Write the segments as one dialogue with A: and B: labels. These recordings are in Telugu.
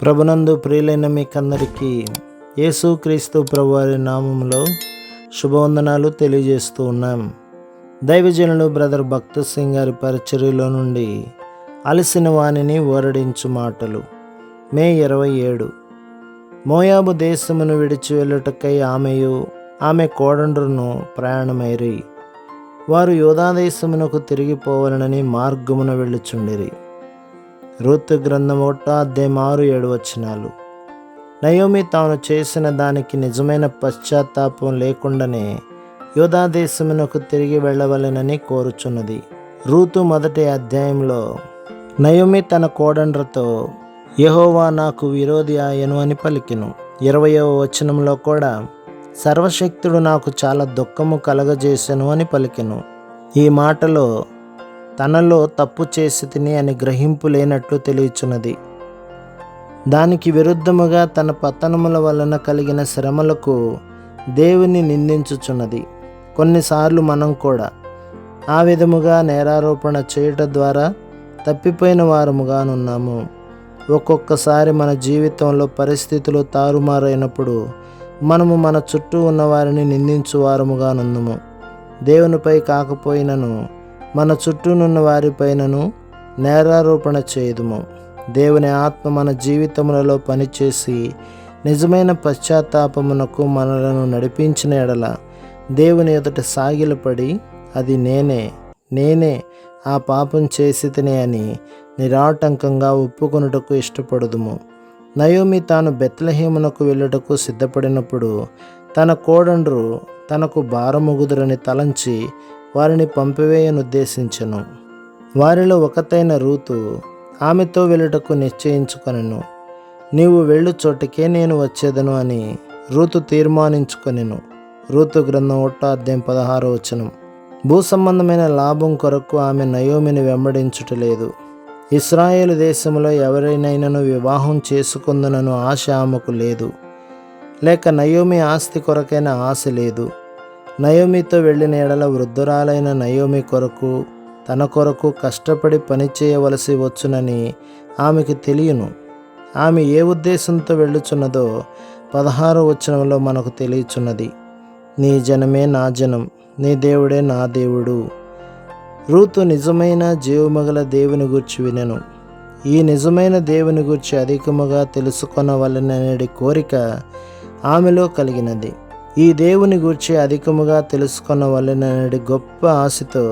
A: ప్రభునందు ప్రియులైన మీకందరికీ యేసుక్రీస్తు ప్రభువారి నామములో శుభవందనాలు తెలియజేస్తూ ఉన్నాం. దైవజనులు బ్రదర్ భక్త్ సింగ్ గారి పరిచర్యలో నుండి అలసిన వానిని ఓరడించు మాటలు. మే 27. మోయాబు దేశమును విడిచి వెళ్ళుటకై ఆమెయు ఆమె కోడండ్రును ప్రయాణమైరి. వారు యూదా దేశమునకు తిరిగిపోవాలనని మార్గమున వెళ్ళుచుండిరి. రూతు గ్రంథం 1:6-7 నయోమి తాను చేసిన దానికి నిజమైన పశ్చాత్తాపం లేకుండానే యూదా దేశమునకు తిరిగి వెళ్ళవలెనని కోరుచున్నది. రూతు 1 అధ్యాయంలో నయోమి తన కోడండ్రతో యెహోవా నాకు విరోధి ఆయను అని పలికెను. 20వ వచనంలో కూడా సర్వశక్తుడు నాకు చాలా దుఃఖము కలగజేసెను అని పలికెను. ఈ మాటలో తనలో తప్పు చేసి తిని అని గ్రహింపు లేనట్లు తెలియచున్నది. దానికి విరుద్ధముగా తన పతనముల వలన కలిగిన శ్రమలకు దేవుని నిందించుచున్నది. కొన్నిసార్లు మనం కూడా ఆ విధముగా నేరారోపణ చేయుట ద్వారా తప్పిపోయిన వారముగానున్నాము. ఒక్కొక్కసారి మన జీవితంలో పరిస్థితులు తారుమారైనప్పుడు మనము మన చుట్టూ ఉన్న వారిని నిందించు వారముగానున్నాము. దేవునిపై కాకపోయినను మన చుట్టూనున్న వారిపైనను నేరారోపణ చేయుదుము. దేవుని ఆత్మ మన జీవితములలో పనిచేసి నిజమైన పశ్చాత్తాపమునకు మనలను నడిపించిన ఎడల దేవుని ఎదుట సాగిలపడి అది నేనే ఆ పాపం చేసి తినే అని నిరాటంకంగా ఒప్పుకొనుటకు ఇష్టపడుదుము. నయోమి తాను బెత్లెహేమునకు వెళ్ళుటకు సిద్ధపడినప్పుడు తన కోడండ్రు తనకు భారముగుదురని తలంచి వారిని పంపివేయనుద్దేశించెను. వారిలో ఒకతైన రూతు ఆమెతో వెళ్ళుటకు నిశ్చయించుకొనెను. నీవు వెళ్ళు చోటికే నేను వచ్చేదను అని రూతు తీర్మానించుకొనెను. రూతు గ్రంథం 1:16 భూ సంబంధమైన లాభం కొరకు ఆమె నయోమిని వెంబడించుటలేదు. ఇశ్రాయేలు దేశంలో ఎవరినైనాను వివాహం చేసుకుందునను ఆశ ఆమెకు లేదు, లేక నయోమి ఆస్తి కొరకైన ఆశ లేదు. నయోమితో వెళ్ళిన ఎడల వృద్ధురాలైన నయోమి కొరకు తన కొరకు కష్టపడి పని చేయవలసి వచ్చునని ఆమెకు తెలియను. ఆమె ఏ ఉద్దేశంతో వెళ్ళుచున్నదో 16వ వచనంలో మనకు తెలియచున్నది. నీ జనమే నా జనం, నీ దేవుడే నా దేవుడు. రూతు నిజమైన జీవమగల దేవుని గూర్చి వినెను. ఈ నిజమైన దేవుని గూర్చి అధికముగా తెలుసుకొనవలెననే కోరిక ఆమెలో కలిగినది. ఈ దేవుని గూర్చి అధికముగా తెలుసుకొనవలెననే గొప్ప ఆశతో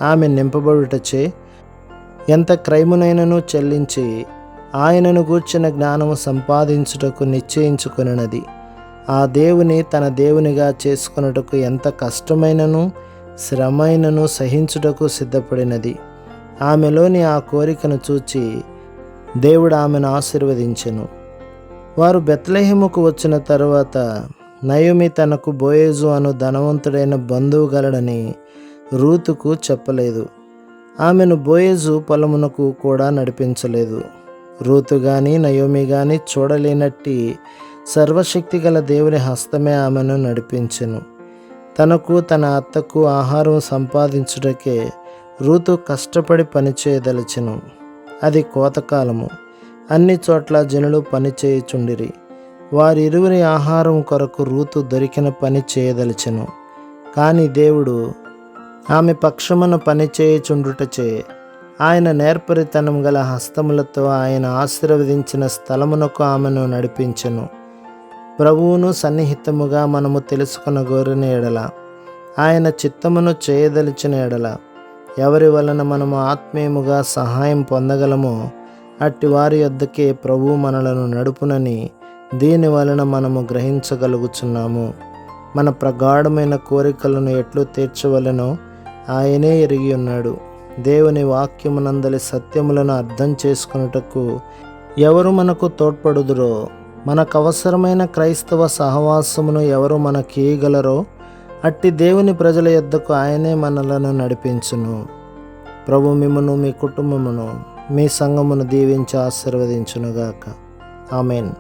A: ఆమె నింపబడుటచే ఎంత క్రయమునైనను చెల్లించి ఆయనను గూర్చిన జ్ఞానము సంపాదించుటకు నిశ్చయించుకొనినది. ఆ దేవుని తన దేవునిగా చేసుకొనుటకు ఎంత కష్టమైనను శ్రమైనను సహించుటకు సిద్ధపడినది. ఆమెలోని ఆ కోరికను చూచి దేవుడు ఆమెను ఆశీర్వదించెను. వారు బెత్లెహేముకు వచ్చిన తరువాత నయోమి తనకు బోయేజు అను ధనవంతుడైన బంధువు గలడని రూతుకు చెప్పలేదు. ఆమెను బోయేజు పొలమునకు కూడా నడిపించలేదు. రూతు గాని నయోమి గాని చూడలేనట్టి సర్వశక్తి గల దేవుని హస్తమే ఆమెను నడిపించెను. తనకు తన అత్తకు ఆహారం సంపాదించుటకే రూతు కష్టపడి పనిచేయదలిచెను. అది కోతకాలము. అన్ని చోట్ల జనులు పనిచేయుచుండిరి. వారిరువురి ఆహారం కొరకు రూతు దొరికిన పని చేయదలిచెను. కానీ దేవుడు ఆమె పక్షమున పని చేయుచుండుటచే ఆయన నేర్పరితనం గల హస్తములతో ఆయన ఆశీర్వదించిన స్థలమునకు ఆమెను నడిపించెను. ప్రభువును సన్నిహితముగా మనము తెలుసుకొనగోరిన ఎడల, ఆయన చిత్తమును చేయదలిచిన ఎడల, ఎవరి వలన మనము ఆత్మీయముగా సహాయం పొందగలమో అట్టి వారి యొద్దకే ప్రభువు మనలను నడుపునని దీని వలన మనము గ్రహించగలుగుచున్నాము. మన ప్రగాఢమైన కోరికలను ఎట్లు తీర్చవలెనో ఆయనే ఎరిగి ఉన్నాడు. దేవుని వాక్యమునందలి సత్యములను అర్థం చేసుకొనుటకు ఎవరు మనకు తోడ్పడుదురో, మనకు అవసరమైన క్రైస్తవ సహవాసమును ఎవరు మనకీయగలరో అట్టి దేవుని ప్రజల యొద్దకు ఆయనే మనలను నడిపించును. ప్రభు మిమ్మును, మీ కుటుంబమును, మీ సంఘమును దీవించి ఆశీర్వదించునుగాక. ఆమేన్.